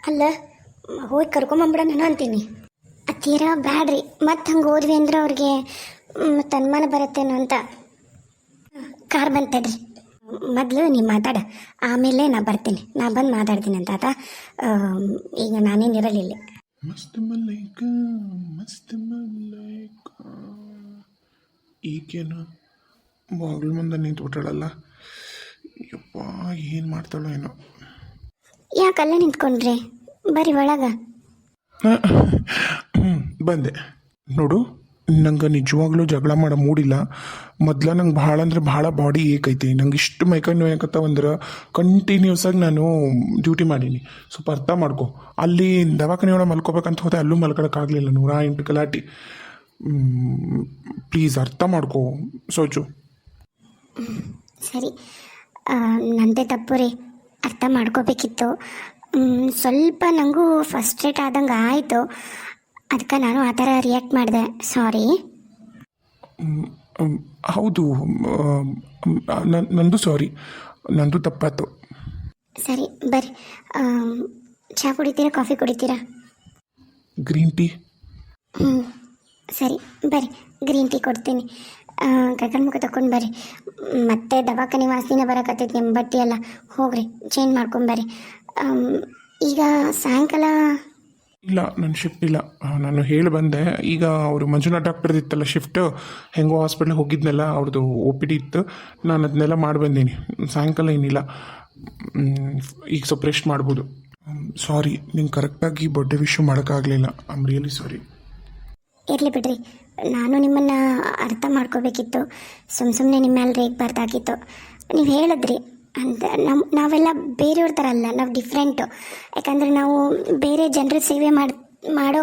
ಅಲ್ಲ ಹೋಗಿ ಕರ್ಕೊಂಬಂಬಿಡ ನಾನು ಅಂತೀನಿ. ಅತ್ತೀರ ಬ್ಯಾಡ್ರಿ, ಮತ್ತೆ ಹಂಗೆ ಹೋದ್ವಿ ಅಂದ್ರೆ ಅವ್ರಿಗೆ ಮತ್ತು ಅನುಮಾನ ಬರುತ್ತೇನೋ ಅಂತ. ಕಾರ್ ಬಂತಡ್ರಿ, ಮೊದಲು ನೀವು ಮಾತಾಡ, ಆಮೇಲೆ ನಾ ಬರ್ತೀನಿ, ನಾ ಬಂದು ಮಾತಾಡ್ತೀನಿ ಅಂತ ಆತ. ಈಗ ನಾನೇನು ಇರಲಿಲ್ಲ. ಮಸ್ತ್ ಮಲೈಕ ಮಸ್ತ್ ಮಲೈಕ ಈಗೇನು ಬಾಗಿಲು ಮುಂದೆ ನಿಂತ್ಬಿಟ್ಟಾಳಲ್ಲ. ಯಪ್ಪ ಏನು ಮಾಡ್ತಾಳೋ ಏನೋ. ಯಾಕಲ್ಲ ನಿಂತ್ಕೊಂಡ್ರಿ, ಬರ್ರಿ ಒಳಗ. ಬಂದೆ ನೋಡು. ನಂಗೆ ನಿಜವಾಗ್ಲೂ ಜಗಳ ಮಾಡೋ ಮೂಡಿಲ್ಲ. ಮೊದ್ಲ ನಂಗೆ ಭಾಳ ಅಂದ್ರೆ ಭಾಳ ಬಾಡಿ ಏಕೈತಿ. ನಂಗೆ ಇಷ್ಟು ಮೈಕೈ ನೋಯಕತ್ತಾವ ಅಂದ್ರೆ ಕಂಟಿನ್ಯೂಸ್ ಆಗಿ ನಾನು ಡ್ಯೂಟಿ ಮಾಡೀನಿ. ಸ್ವಲ್ಪ ಅರ್ಥ ಮಾಡ್ಕೊ. ಅಲ್ಲಿ ದವಾಖಾನೆ ಒಳಗೆ ಮಲ್ಕೋಬೇಕಂತ ಹೋದೆ, ಅಲ್ಲೂ ಮಲ್ಕೊಳಕ್ಕಾಗಲಿಲ್ಲ, 108 ಗಲಾಟಿ. ಪ್ಲೀಸ್ ಅರ್ಥ ಮಾಡ್ಕೊ ಸೋಚು. ಸರಿ, ನಂದೇ ತಪ್ಪು ರೀ, ಅರ್ಥ ಮಾಡ್ಕೋಬೇಕಿತ್ತು. ಸ್ವಲ್ಪ ನನಗೂ ಫಸ್ಟ್ರೇಟ್ ಆದಂಗೆ ಆಯಿತು, ಅದಕ್ಕೆ ನಾನು ಆ ಥರ ರಿಯಾಕ್ಟ್ ಮಾಡಿದೆ. ಸಾರಿ. ಹೌದು, ನಂದು ಸಾರಿ, ನಂದು ತಪ್ಪಾಯ್ತು. ಸರಿ ಬರ್ರಿ, ಚಹಾ ಕುಡಿತೀರಾ ಕಾಫಿ ಕುಡಿತೀರಾ? Green tea. ಸರಿ ಬರ್ರಿ, ಗ್ರೀನ್ ಟೀ ಕೊಡ್ತೀನಿ. ಗಗನ ಮುಖ ತಗೊಂಡು ಬರ್ರಿ. ಮತ್ತೆ ದವಾಖಾನೆ ವಾಸನೆ ಬರೋಕತ್ತೈತಿ ನಿಮ್ಮ ಬಟ್ಟೆ ಎಲ್ಲ, ಹೋಗ್ರಿ ಚೇಂಜ್ ಮಾಡ್ಕೊಂಬರ್ರಿ. ಈಗ ಸಾಯಂಕಾಲ ಇಲ್ಲ, ನನ್ನ ಶಿಫ್ಟ್ ಇಲ್ಲ. ನಾನು ಹೇಳಿ ಬಂದೆ. ಈಗ ಅವರು ಮಂಜುನಾಥ್ ಡಾಕ್ಟರ್ದು ಇತ್ತಲ್ಲ ಶಿಫ್ಟ್, ಹೆಂಗೋ ಹಾಸ್ಪಿಟ್ಲಿಗೆ ಹೋಗಿದ್ನಲ್ಲ, ಅವ್ರದ್ದು ಒ ಪಿ ಡಿ ಇತ್ತು, ನಾನು ಅದನ್ನೆಲ್ಲ ಮಾಡಿ ಬಂದೀನಿ. ಸಾಯಂಕಾಲ ಏನಿಲ್ಲ, ಈಗ ಸ್ವಲ್ಪ ರೆಸ್ಟ್ ಮಾಡ್ಬೋದು. ಸಾರಿ, ನಿಂಗೆ ಕರೆಕ್ಟಾಗಿ ಬರ್ಡೇ ವಿಶ್ ಮಾಡೋಕ್ಕಾಗಲಿಲ್ಲ. I am really sorry. ಇರಲಿ ಬಿಡ್ರಿ, ನಾನು ನಿಮ್ಮನ್ನು ಅರ್ಥ ಮಾಡ್ಕೋಬೇಕಿತ್ತು. ಸುಮ್ಮನೆ ನಿಮ್ಮ ಮೇಲೆ ರೇಗ್ ಬರ್ದಾಗಿತ್ತು. ನೀವು ಹೇಳಿದ್ರಿ ಅಂತ ನಾವೆಲ್ಲ ಬೇರೆಯವ್ರ ಥರ ಅಲ್ಲ, ನಾವು ಡಿಫ್ರೆಂಟು. ಯಾಕಂದರೆ ನಾವು ಬೇರೆ ಜನರ ಸೇವೆ ಮಾಡೋ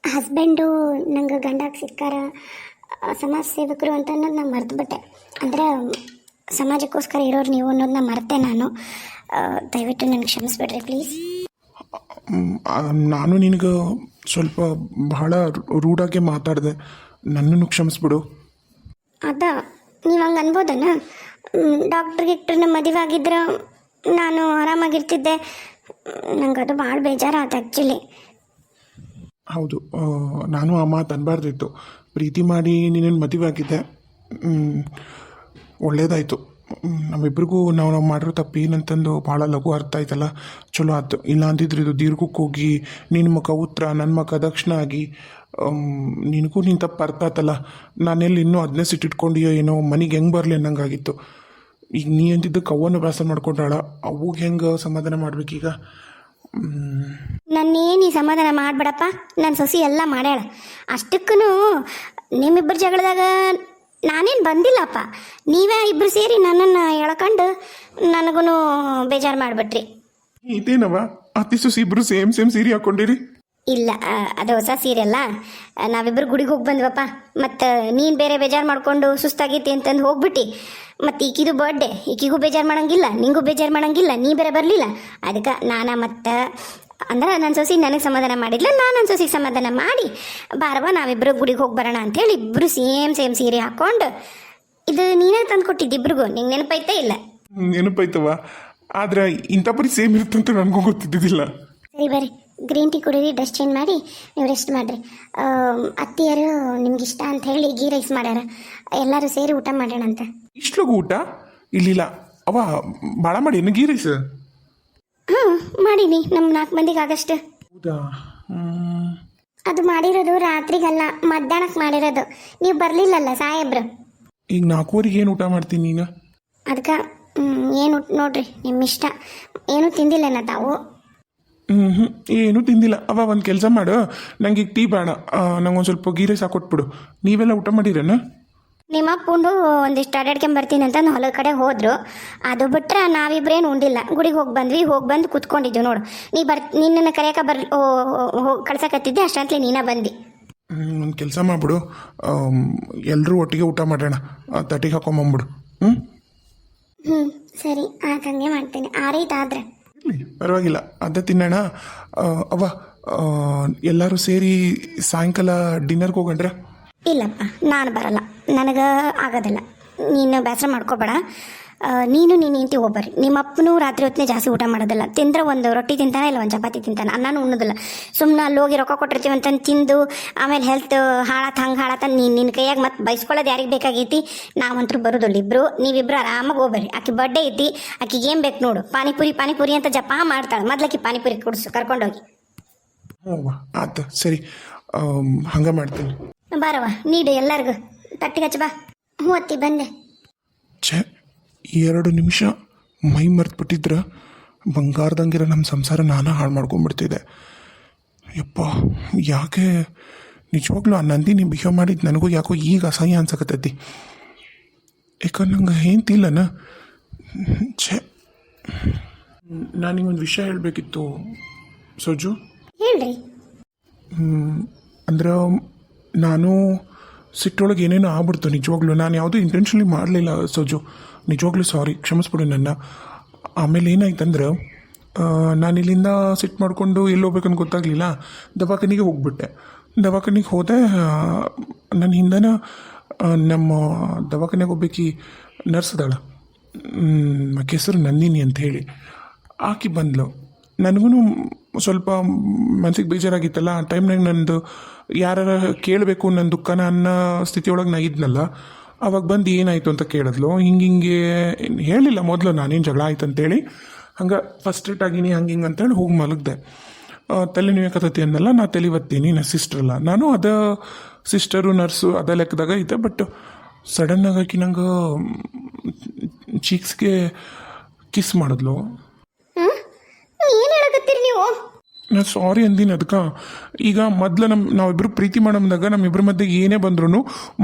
ಹಸ್ಬೆಂಡು ನಂಗೆ ಗಂಡಾಗ ಸಿಕ್ಕಾರ, ಸಮಾಜ ಸೇವಕರು ಅಂತ ಅನ್ನೋದು ನಾನು ಮರೆತುಬಿಟ್ಟೆ. ಅಂದರೆ ಸಮಾಜಕ್ಕೋಸ್ಕರ ಇರೋರು ನೀವು ಅನ್ನೋದನ್ನ ಮರೆತೆ ನಾನು. ದಯವಿಟ್ಟು ನನಗೆ ಕ್ಷಮಿಸ್ಬಿಡ್ರಿ ಪ್ಲೀಸ್. ನಾನು ನಿನಗೆ ಸ್ವಲ್ಪ ಬಹಳ ರೂಢಾಗೆ ಮಾತಾಡಿದೆ, ನನ್ನನ್ನು ಕ್ಷಮಿಸ್ಬಿಡು. ಅದ ನೀವು ಹಂಗೆ ಅನ್ಬೋದನ? ಡಾಕ್ಟ್ರಿಗೆ ಮದುವೆ ಆಗಿದ್ರೆ ನಾನು ಆರಾಮಾಗಿರ್ತಿದ್ದೆ. ನಂಗೆ ಅದು ಭಾಳ ಬೇಜಾರಾಯ್ತು ಆ್ಯಕ್ಚುಲಿ. ಹೌದು, ನಾನು ಆ ಮಾತು ಅನ್ಬಾರ್ದಿತ್ತು. ಪ್ರೀತಿ ಮಾಡಿ ನೀನೇನು ಮದುವೆ ಆಗಿದ್ದೆ, ಒಳ್ಳೇದಾಯಿತು. ನಮ್ಮಿಬ್ರಿಗೂ ನಾವು ಮಾಡಿರೋ ತಪ್ಪು ಏನಂತಂದು ಭಾಳ ಲಘು ಅರ್ಥ ಆಯ್ತಲ್ಲ, ಚಲೋ ಆಯ್ತು. ಇಲ್ಲ ಅಂದಿದ್ರೆ ಇದು ದೀರ್ಘಕ್ಕೆ ಹೋಗಿ ನಿನ್ನ ಮುಖ ಉತ್ತರ ನನ್ನ ಮುಖ ದಕ್ಷಿಣ ಆಗಿ ನಿನಗೂ ನಿನ್ನ ತಪ್ಪು ಅರ್ಥ ಆಯ್ತಲ್ಲ. ನಾನೆಲ್ಲಿ ಇನ್ನೂ ಅದನ್ನೇ ಸಿಟ್ಟಿಟ್ಕೊಂಡಿಯೋ ಏನೋ, ಮನೆಗೆ ಹೆಂಗೆ ಬರಲಿ ಅನ್ನಂಗಾಗಿತ್ತು. ಈಗ ನೀ ಅಂತಿದ್ದಕ್ಕೆ ಅವನು ಬೇಸರ ಮಾಡ್ಕೊಂಡಾಳ, ಅವಾಗ ಹೆಂಗೆ ಸಮಾಧಾನ ಮಾಡ್ಬೇಕೀಗ? ನನ್ನೇನು ಈ ಸಮಾಧಾನ ಮಾಡಿಬಿಡಪ್ಪ, ನನ್ನ ಸೊಸಿ ಎಲ್ಲ ಮಾಡ್ಯಾಳ. ಅಷ್ಟಕ್ಕೂ ನಿಮ್ಮಿಬ್ಬರ ಜಗಳದಾಗ ನಾನೇನು ಬಂದಿಲ್ಲಪ್ಪ, ನೀವೇ ಇಬ್ಬರು ಸೇರಿ ನನ್ನನ್ನು ಎಳ್ಕೊಂಡು ನನಗೂ ಬೇಜಾರು ಮಾಡಿಬಿಟ್ರಿ. ಇದೇನವ ಅತಿ ಸೊಸಿ ಇಬ್ಬರು ಸೇಮ್ ಸೀರೆ ಹಾಕ್ಕೊಂಡಿರಿ? ಇಲ್ಲ, ಅದು ಹೊಸ ಸೀರೆ ಅಲ್ಲ. ನಾವಿಬ್ಬರು ಗುಡಿಗೆ ಹೋಗಿ ಬಂದ್ವಪ್ಪ. ಮತ್ತು ನೀನು ಬೇರೆ ಬೇಜಾರು ಮಾಡಿಕೊಂಡು ಸುಸ್ತಾಗೈತಿ ಅಂತಂದು ಹೋಗ್ಬಿಟ್ಟು, ಮತ್ತು ಈಕಿದು ಬರ್ಡೇ, ಈಕಿಗೂ ಬೇಜಾರು ಮಾಡೋಂಗಿಲ್ಲ, ನಿಂಗೂ ಬೇಜಾರು ಮಾಡೋಂಗಿಲ್ಲ, ನೀ ಬೇರೆ ಬರಲಿಲ್ಲ. ಅದಕ್ಕೆ ನಾನು ಮತ್ತು ಅಂದ್ರೆ ನನ್ನ ಸೊಸಿ ನನಗೆ ಸಮಾಧಾನ ಮಾಡಿದ್ಲ, ನಾನು ನನ್ನ ಸೊಸಿಗೆ ಸಮಾಧಾನ ಮಾಡಿ ಬಾರವ ನಾವಿಬ್ಬರು ಗುಡಿಗೆ ಹೋಗಿ ಬರೋಣ ಅಂಥೇಳಿ ಇಬ್ಬರು ಸೇಮ್ ಸೀರೆ ಹಾಕ್ಕೊಂಡು, ಇದು ನೀನೇ ತಂದು ಕೊಟ್ಟಿದ್ದು ಇಬ್ರಿಗೂ, ನಿಂಗೆ ನೆನಪೈತೆ ಇಲ್ಲ? ನೆನಪೈತವ, ಆದ್ರೆ ಇಂಥ ಪರಿ ಸೇಮ್ ಇರುತ್ತಂತ ನನಗೂ ಗೊತ್ತಿದ್ದಿಲ್ಲ. ಸರಿ ಬರ್ರಿ, ಗ್ರೀನ್ ಟೀ ಕುಡೀರಿ, ಡ್ರೆಸ್ ಚೇಂಜ್ ಮಾಡಿ ನೀವು ರೆಸ್ಟ್ ಮಾಡಿರಿ. ಅತ್ತಿಯರು ನಿಮ್ಗೆ ಇಷ್ಟ ಅಂತ ಹೇಳಿ ಗೀ ರೈಸ್ ಮಾಡ್ಯಾರ, ಎಲ್ಲರೂ ಸೇರಿ ಊಟ ಮಾಡೋಣ ಅಂತ. ಇಷ್ಟಲಗು ಊಟ? ಇಲ್ಲಿಲ್ಲ ಅವ, ಭಾಳ ಮಾಡಿ ಏನು ಗೀ ರೈಸ್? ಮಾಡೀನಿ, ನಮ್ಮ 4 ಮಂದಿಗೆ ಆಗಷ್ಟು. ಹೌದಾ? ಅದು ಮಾಡಿರೋದು ರಾತ್ರಿಗಲ್ಲ, ಮಧ್ಯಾಹ್ನಕ್ಕೆ ಮಾಡಿರೋದು. ನೀವು ಬರಲಿಲ್ಲಲ್ಲ ಸಾಹೇಬ್ರು. ಈಗ 4:00 ಏನು ಊಟ ಮಾಡ್ತೀನಿ ನೀನು? ಅದಕ್ಕೆ ಏನು ನೋಡ್ರಿ ನಿಮ್ಮ ಇಷ್ಟ. ಏನೂ ತಿಂದಿಲ್ಲ ತಾವು? ಏನೂ ತಿಂದಿಲ್ಲ. ಅವ ಒಂದು ಕೆಲಸ ಮಾಡು, ನಂಗೆ ಈಗ ಟೀ ಬೇಡ, ನಂಗೊಂದು ಸ್ವಲ್ಪ ಗೀ ರೈಸ್ ಹಾಕೊಟ್ಬಿಡು. ನೀವೆಲ್ಲ ಊಟ ಮಾಡಿರೇನ? ನಿಮ್ಮ ಅಪ್ಪಂದು ಒಂದಿಷ್ಟು ಅಡ್ಯಾಡ್ಕೊಂಬರ್ತೀನಿ ಅಂತ ಹೊಲದ ಕಡೆ ಹೋದರು. ಅದು ಬಿಟ್ರೆ ನಾವಿಬ್ರೇನು ಉಂಡಿಲ್ಲ. ಗುಡಿಗೆ ಹೋಗಿ ಬಂದು ಕೂತ್ಕೊಂಡಿದ್ದೀವಿ ನೋಡು. ನಿನ್ನನ್ನು ಕರೆಯೋಕೆ ಕಳ್ಸಕತ್ತಿದ್ದೆ, ಅಷ್ಟಂತಲೇ ನೀನ ಬಂದು. ಒಂದು ಕೆಲಸ ಮಾಡಿಬಿಡು, ಎಲ್ಲರೂ ಒಟ್ಟಿಗೆ ಊಟ ಮಾಡೋಣ, ತಟ್ಟಿಗೆ ಹಾಕೊಂಬಂಬಿಡು. ಸರಿ, ಹಂಗೆ ಮಾಡ್ತೀನಿ. ಆರೈತಾದ್ರೆ ಪರವಾಗಿಲ್ಲ, ಅದ ತಿನ್ನೋಣ. ಅವ್ವ, ಎಲ್ಲರೂ ಸೇರಿ ಸಾಯಂಕಾಲ ಡಿನ್ನರ್ಗೆ ಹೋಗಣ್ರೆ? ಇಲ್ಲಪ್ಪ, ನಾನು ಬರಲ್ಲ, ನನಗೆ ಆಗೋದಿಲ್ಲ. ನೀನು ಬೇಸರ ಮಾಡ್ಕೋಬೇಡ. ನೀನು ನೀನು ಇಂತಿ ಹೋಗ್ಬರ್ರಿ. ನಿಮ್ಮ ಅಪ್ಪನೂ ರಾತ್ರಿ ಹೊತ್ತನೇ ಜಾಸ್ತಿ ಊಟ ಮಾಡೋದಿಲ್ಲ. ತಿಂದ್ರೆ ಒಂದು ರೊಟ್ಟಿ ತಿಂತಾನೆ, ಇಲ್ಲ ಒಂದು ಚಪಾತಿ ತಿಂತಾನೆ, ಅನ್ನನೂ ಉಣ್ಣೋದಿಲ್ಲ. ಸುಮ್ಮನೆ ಅಲ್ಲಿ ಹೋಗಿ ರೊಕ್ಕ ಕೊಟ್ಟಿರ್ತೀವಿ ಅಂತಂದು ತಿಂದು ಆಮೇಲೆ ಹೆಲ್ತ್ ಹಂಗೆ ಹಾಳಾತ. ನಿನ್ನ ಕೈಯಾಗ ಮತ್ತೆ ಬೈಸ್ಕೊಳ್ಳೋದು ಯಾರಿಗೆ ಬೇಕಾಗೈತಿ? ನಾವಂತರೂ ಬರೋದಿಲ್ಲ. ನೀವಿಬ್ರು ಆರಾಮಾಗಿ ಹೋಗ್ಬರ್ರಿ. ಆಕೆ ಬರ್ಡೇ ಐತಿ, ಆಕಿಗೆ ಏನು ಬೇಕು ನೋಡು, ಪಾನಿಪುರಿ ಅಂತ ಜಪ ಮಾಡ್ತಾಳೆ. ಮೊದ್ಲಾಕಿ ಪಾನಿಪುರಿ ಕೊಡಿಸು, ಕರ್ಕೊಂಡೋಗಿ. ಹ್ಞೂ ಆಯ್ತು, ಸರಿ, ಹಂಗೆ ಮಾಡ್ತೀನಿ. ಬಾರವ್ವ, ನೀಡು ಎಲ್ಲರಿಗೂ ತಟ್ಟಿಗೆ ಹಚ್ಚ ಬಾ. ಹ್ಞೂ ಅತ್ತಿ ಬಂದೆ. ಛೇ, 2 ನಿಮಿಷ ಮೈ ಮರೆತುಬಿಟ್ಟಿದ್ರೆ ಬಂಗಾರದಂಗಿರೋ ನಮ್ಮ ಸಂಸಾರ ನಾನು ಹಾಳು ಮಾಡ್ಕೊಂಡ್ಬಿಡ್ತಿದ್ದೆ. ಯಪ್ಪ, ಯಾಕೆ ನಿಜವಾಗ್ಲೂ ಆ ನಂದಿನಿ ಬಿಹೇವ್ ಮಾಡಿದ್ದು ನನಗೂ ಯಾಕೋ ಈಗ ಅಸಹ್ಯ ಅನ್ಸಕತ್ತೈತಿ. ಯಾಕಂದ್ರೆ ನಂಗೆ ಏಂತಿಲ್ಲನ. ಛೇ, ನಾನು ನಿಗೊಂದು ವಿಷಯ ಹೇಳಬೇಕಿತ್ತು ಸೋಜು. ಹೇಳ್ರಿ. ಅಂದ್ರೆ ನಾನು ಸಿಟ್ಟೊಳಗೆ ಏನೇನೋ ಆಗ್ಬಿಡ್ತು. ನಿಜವಾಗ್ಲೂ ನಾನು ಯಾವುದೂ ಇಂಟೆನ್ಷನಲಿ ಮಾಡಲಿಲ್ಲ ಸೋಜು, ನಿಜವಾಗ್ಲೂ ಸಾರಿ, ಕ್ಷಮಿಸ್ಬಿಡು ನನ್ನ. ಆಮೇಲೆ ಏನಾಯ್ತಂದ್ರೆ ನಾನು ಇಲ್ಲಿಂದ ಸಿಟ್ಟು ಮಾಡಿಕೊಂಡು ಎಲ್ಲಿ ಹೋಗ್ಬೇಕಂತ ಗೊತ್ತಾಗಲಿಲ್ಲ, ದವಾಖಾನಿಗೆ ಹೋಗ್ಬಿಟ್ಟೆ. ದವಾಖಾನಿಗೆ ಹೋದೆ. ನನ್ನ ಹಿಂದನ ನಮ್ಮ ದವಾಖಾನೆಗೆ ಹೋಗ್ಬೇಕಿ ನರ್ಸ್ ಅದಾಳ, ಆಕೆ ಹೆಸರು ನಂದಿನಿ ಅಂತ ಹೇಳಿ. ಆಕೆ ಬಂದ್ಲು. ನನಗೂ ಸ್ವಲ್ಪ ಮನಸ್ಸಿಗೆ ಬೇಜಾರಾಗಿತ್ತಲ್ಲ. ಆ ಟೈಮ್ನಾಗ ನಂದು ಯಾರು ಕೇಳಬೇಕು ನನ್ನ ದುಃಖನ ಅನ್ನೋ ಸ್ಥಿತಿಯೊಳಗೆ ನಾ ಇದ್ನಲ್ಲ. ಅವಾಗ ಬಂದು ಏನಾಯಿತು ಅಂತ ಕೇಳಿದ್ಲು. ಹಿಂಗೆ ಹೇಳಿಲ್ಲ ಮೊದಲು ನಾನೇನು ಜಗಳ ಆಯ್ತು ಅಂತೇಳಿ. ಹಂಗೆ ಫಸ್ಟ್ ಏಟ್ ಆಗಿನಿ ಹಂಗೆ ಅಂತೇಳಿ ಹೋಗಿ ಮಲಗಿದೆ. ತಲೆ ನೋಯಕತ್ತೈತಿ ಅನ್ನಲ್ಲ, ನಾ ತಲೆ ಬತ್ತೀನಿ, ನಾ ಸಿಸ್ಟ್ರಲ್ಲ. ನಾನು ಅದ ಸಿಸ್ಟರು ನರ್ಸು ಅದ ಲೆಕ್ಕದಾಗ ಐತೆ. ಬಟ್ ಸಡನ್ನಾಗಿ ಆಕಿ ನಂಗೆ ಚೀಕ್ಸ್ಗೆ ಕಿಸ್ ಮಾಡಿದ್ಲು. ಏನು ಹೇಳಕತ್ತೀರಿ ನೀವು? ನಾ ಸಾರಿ ಅಂದಿನಿ ಅದಕ್ಕೆ. ಈಗ ಮೊದ್ಲು ನಾವಿಬ್ಬರು ಪ್ರೀತಿ ಮಾಡಮ್ದಾಗ ನಮ್ಮಿಬ್ಬರ ಮಧ್ಯೆ ಏನೇ ಬಂದ್ರೂ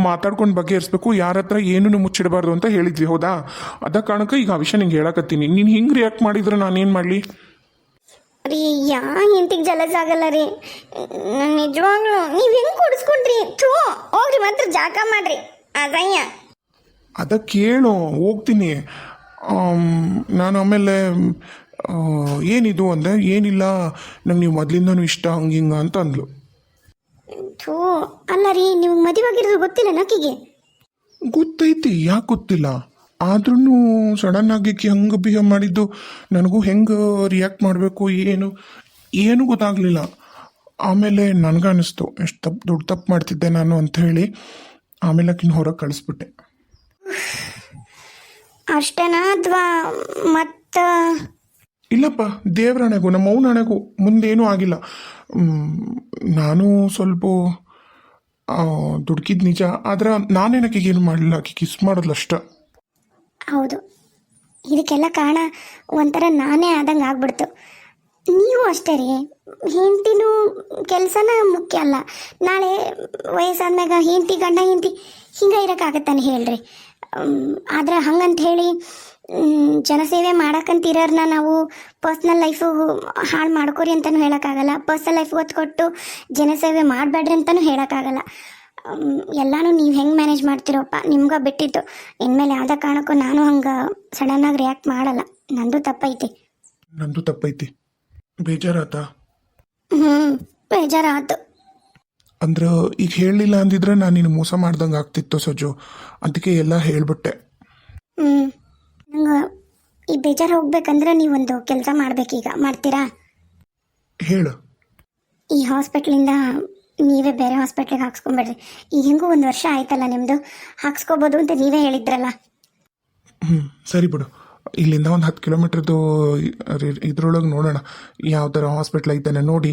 ಮಾತಾಡ್ಕೊಂಡು ಬಗೆಹರಿಸ್ಬೇಕು, ಯಾರ ಹತ್ರ ಏನೂ ಮುಚ್ಚಿಡಬಾರ್ದು ಅಂತ ಹೇಳಿದ್ವಿ, ಹೌದಾ? ಅದ ಕಾರಣಕ್ಕೆ ಈಗ ಆ ವಿಷಯ ನಿಂಗೆ ಹೇಳಕತ್ತೀನಿ. ನೀನು ಹಿಂಗೆ ರಿಯಾಕ್ಟ್ ಮಾಡಿದ್ರೆ ನಾನೇನು ಮಾಡಲಿ ರೀ? ಇಂತಿಗೆ ಜಲಸ್ ಆಗಲ್ಲ ರೀ, ನಿಜವಾಗ್ಲು ನೀವು ಹೆಂಗೆ ಕೊಡಿಸ್ಕೊಂಡ್ರಿ? ಥೂ, ಹೋಗ್ರಿ ಮಾತ್ರ ಜಾಕ ಮಾಡ್ರಿ, ಅದಯ್ಯ. ಅದ ಕೇಳು, ಹೋಗ್ತೀನಿ ನಾನು. ಆಮೇಲೆ ಏನಿದು ಅಂದೆ, ಏನಿಲ್ಲ ನಂಗೆ ನೀವು ಮೊದಲಿಂದನೂ ಇಷ್ಟ ಹಂಗೆ ಹಿಂಗೆ ಅಂತ ಅಂದ್ಲು. ಥೂ, ಅಲ್ಲ ರೀ, ನಿಮ್ಗೆ ಮದುವಾಗಿರೋದು ಗೊತ್ತಿಲ್ಲ ನಕಿಗೆ? ಗೊತ್ತೈತಿ, ಯಾಕೆ ಗೊತ್ತಿಲ್ಲ. ಆದ್ರೂ ಸಡನ್ ಆಗಿ ಹಂಗೆ ಬಿಹೇವ್ ಮಾಡಿದ್ದು ನನಗೂ ಹೆಂಗೆ ರಿಯಾಕ್ಟ್ ಮಾಡಬೇಕು ಏನು ಗೊತ್ತಾಗಲಿಲ್ಲ. ಆಮೇಲೆ ನನಗೆ ಅನ್ನಿಸ್ತು ಎಷ್ಟು ದೊಡ್ಡ ತಪ್ಪು ಮಾಡ್ತಿದ್ದೆ ನಾನು ಅಂತ ಹೇಳಿ. ಆಮೇಲೆ ಆಕಿನ ಹೊರಗೆ ಕಳಿಸ್ಬಿಟ್ಟೆ. ಅಷ್ಟೇನಾ ಅಥವಾ ಮತ್ತು? ಇಲ್ಲಪ್ಪ, ದೇವ್ರಣೆಗೂ ನಮ್ಮ ಮೌನಣೆಗೂ ಮುಂದೇನೂ ಆಗಿಲ್ಲ. ನಾನು ಸ್ವಲ್ಪ ದುಡ್ಕಿದ್ ನಿಜ, ಆದ್ರೆ ನಾನೇನಕ್ಕೆ ಏನು ಮಾಡಲಿಲ್ಲ, ಆಕೆ ಕಿಸ್ ಮಾಡೋದ್ಲು ಅಷ್ಟೆ. ಹೌದು, ಇದಕ್ಕೆಲ್ಲ ಕಾರಣ ಒಂಥರ ನಾನೇ ಆದಂಗೆ ಆಗ್ಬಿಡ್ತು. ನೀವು ಅಷ್ಟೇ ರೀ, ಹೆಂಡ್ತಿನೂ ಕೆಲಸನ ಮುಖ್ಯ ಅಲ್ಲ. ನಾಳೆ ವಯಸ್ಸಾದ್ಮ್ಯಾಗ ಗಂಡ ಹೆಂಡ್ತಿ ಹಿಂಗೆ ಇರೋಕ್ಕಾಗತ್ತಾನೆ ಹೇಳ್ರಿ? ಆದ್ರೆ ಹಂಗಂತ ಹೇಳಿ ಜನಸೇವೆ ಮಾಡಕ್ಕಂತಿರೋರ್ನ ನಾವು ಪರ್ಸ್ನಲ್ ಲೈಫು ಹಾಳು ಮಾಡ್ಕೊರಿ ಅಂತಲೂ ಹೇಳೋಕ್ಕಾಗಲ್ಲ. ಪರ್ಸ್ನಲ್ ಲೈಫ್ ಒತ್ತು ಕೊಟ್ಟು ಜನಸೇವೆ ಮಾಡಬೇಡ್ರಿ ಅಂತಲೂ ಹೇಳೋಕ್ಕಾಗಲ್ಲ. ಎಲ್ಲನೂ ನೀವು ಹೆಂಗೆ ಮ್ಯಾನೇಜ್ ಮಾಡ್ತಿರೋಪ್ಪ, ನಿಮ್ಗೆ ಬಿಟ್ಟಿತ್ತು. ಇನ್ಮೇಲೆ ಯಾವುದೇ ಕಾರಣಕ್ಕೂ ನಾನು ಹಂಗೆ ಸಡನ್ನಾಗಿ ರಿಯಾಕ್ಟ್ ಮಾಡಲ್ಲ. ನಂದು ತಪ್ಪೈತಿ. ಬೇಜಾರಾತ? ಬೇಜಾರಾಯ್ತು. ಅಂದ್ರೆ ಈಗ ಹೇಳಲಿಲ್ಲ ಅಂದಿದ್ರೆ ನಾನು ನಿನ್ನ ಮೋಸ ಮಾಡ್ದಂಗೆ ಆಗ್ತಿತ್ತು ಸಜ್ಜು, ಅದಕ್ಕೆ ಎಲ್ಲ ಹೇಳ್ಬಿಟ್ಟೆ. ನಂಗೆ ಈ ಬೇಜಾರು ಹೋಗ್ಬೇಕಂದ್ರೆ ನೀವೊಂದು ಕೆಲಸ ಮಾಡ್ಬೇಕೀಗ. ಮಾಡ್ತೀರಾ? ಹೇಳು. ಈ ಹಾಸ್ಪಿಟ್ಲಿಂದ ನೀವೇ ಬೇರೆ ಹಾಸ್ಪಿಟ್ಲಿಗೆ ಹಾಕ್ಸ್ಕೊಂಬೇಡ್ರಿ. ಈಗ ಹೆಂಗೂ 1 ವರ್ಷ ಆಯ್ತಲ್ಲ ನಿಮ್ಮದು, ಹಾಕ್ಸ್ಕೋಬೋದು ಅಂತ ನೀವೇ ಹೇಳಿದ್ರಲ್ಲ. ಸರಿ ಬಿಡು, ಇಲ್ಲಿಂದ ಒಂದು 10 ಕಿಲೋಮೀಟ್ರದ್ದು ಇದ್ರೊಳಗೆ ನೋಡೋಣ ಯಾವ ಥರ ಹಾಸ್ಪಿಟ್ಲ್ ಐತಾನೆ ನೋಡಿ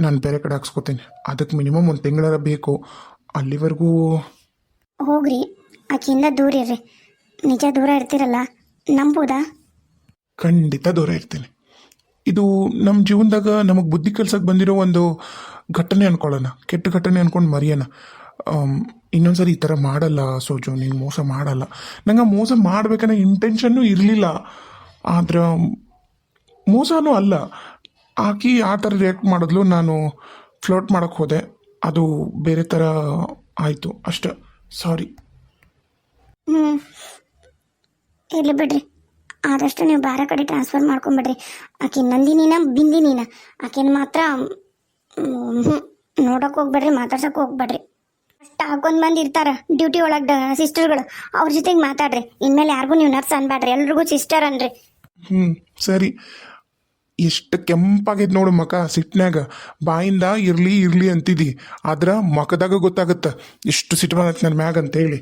ನಾನು ಬೇರೆ ಕಡೆ ಹಾಕ್ಸ್ಕೊತೀನಿ. ಅದಕ್ಕೆ ಮಿನಿಮಮ್ 1 ತಿಂಗಳರ ಬೇಕು. ಅಲ್ಲಿವರೆಗೂ ಹೋಗ್ರಿ, ಆಕೆಯಿಂದ ದೂರ ಇರ್ರಿ. ನಿಜ ದೂರ ಇರ್ತೀರಲ್ಲ, ನಂಬೋದಾ? ಖಂಡಿತ ದೂರ ಇರ್ತೀನಿ. ಇದು ನಮ್ಮ ಜೀವನದಾಗ ನಮಗೆ ಬುದ್ಧಿ ಕಲ್ಸಕ್ಕೆ ಬಂದಿರೋ ಒಂದು ಘಟನೆ ಅನ್ಕೊಳ್ಳೋಣ, ಕೆಟ್ಟ ಘಟನೆ ಅನ್ಕೊಂಡು ಮರೆಯೋಣ. ಇನ್ನೊಂದ್ಸರಿ ಈ ಥರ ಮಾಡಲ್ಲ ಸೋಜು, ನೀನು ಮೋಸ ಮಾಡಲ್ಲ. ನಂಗೆ ಮೋಸ ಮಾಡ್ಬೇಕನ್ನೋ ಇಂಟೆನ್ಷನ್ನೂ ಇರಲಿಲ್ಲ, ಆದ್ರೆ ಮೋಸನೂ ಅಲ್ಲ. ಆಕಿ ಆ ಥರ ರಿಯಾಕ್ಟ್ ಮಾಡಿದ್ಲು, ನಾನು ಫ್ಲೋಟ್ ಮಾಡೋಕ್ಕೆ ಹೋದೆ, ಅದು ಬೇರೆ ಥರ ಆಯಿತು ಅಷ್ಟೆ. ಸಾರಿ. ಇರಲಿ ಬಿಡ್ರಿ, ಆದಷ್ಟು ನೀವು ಬೇರೆ ಕಡೆ ಟ್ರಾನ್ಸ್ಫರ್ ಮಾಡ್ಕೊಂಬಿಡ್ರಿ. ಆಕೆ ನಂದಿನಿನ ಬಿಂದಿನಿನ, ಆಕೆನ ಮಾತ್ರ ನೋಡೋಕೆ ಹೋಗ್ಬೇಡ್ರಿ, ಮಾತಾಡ್ಸೋಕೆ ಹೋಗ್ಬೇಡ್ರಿ. ಅಷ್ಟು ಹಾಕೊಂಡ್ ಮಂದಿ ಇರ್ತಾರ ಡ್ಯೂಟಿ ಒಳಗೆ ಸಿಸ್ಟರ್ಗಳು, ಅವ್ರ ಜೊತೆಗೆ ಮಾತಾಡ್ರಿ. ಇನ್ಮೇಲೆ ಯಾರಿಗೂ ನೀವು ನರ್ಸ್ ಅನ್ಬೇಡ್ರಿ, ಎಲ್ರಿಗೂ ಸಿಸ್ಟರ್ ಅನ್ರಿ. ಸರಿ. ಎಷ್ಟು ಕೆಂಪಾಗೈತೆ ನೋಡು ಮಕ ಸಿಟ್ನ್ಯಾಗ. ಬಾಯಿಂದ ಇರ್ಲಿ ಇರ್ಲಿ ಅಂತಿದಿ, ಆದ್ರ ಮಕದಾಗ ಗೊತ್ತಾಗತ್ತ ಎಷ್ಟು ಸಿಟ್ಟು ಬಂದೈತೆ ನನ್ನ ಮ್ಯಾಗ ಅಂತೇಳಿ.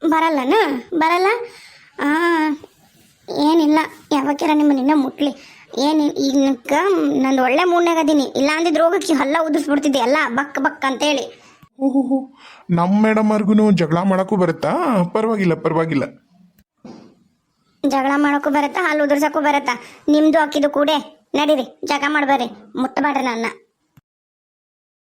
ಬರಲ್ಲ. ಏನಿಲ್ಲ, ಯಾವಕ್ಕಿರ ನಿಮ್ಮನ್ನ ಇನ್ನೂ ಮುಟ್ಲಿ. ಏನು ಈಗ ನಂದು ಒಳ್ಳೆ ಮೂಡ್ನಾಗ ಅದೀನಿ, ಇಲ್ಲ ಅಂದಿದ್ದು ರೋಗಕ್ಕೆ ಹಲ್ಲ ಉದಿಸ್ಬಿಡ್ತಿದ್ದೆ ಎಲ್ಲ ಬಕ್ ಬಕ್ ಅಂತೇಳಿ. ಓಹೋ, ನಮ್ಮ ಮೇಡಮ್ ಅವ್ರಿಗೂ ಜಗಳ ಮಾಡಕ್ಕೂ ಬರುತ್ತಾ? ಪರವಾಗಿಲ್ಲ. ಜಗಳ ಮಾಡೋಕ್ಕೂ ಬರತ್ತಾ, ಹಾಲು ಉದುರ್ಸಕ್ಕೂ ಬರತ್ತಾ? ನಿಮ್ದು ಅಕ್ಕಿದು ಕೂಡೆ ನಡೀರಿ, ಜಗ ಮಾಡ್ಬರ್ರಿ, ಮುಟ್ಟಬೇಡ್ರಿ ನನ್ನ.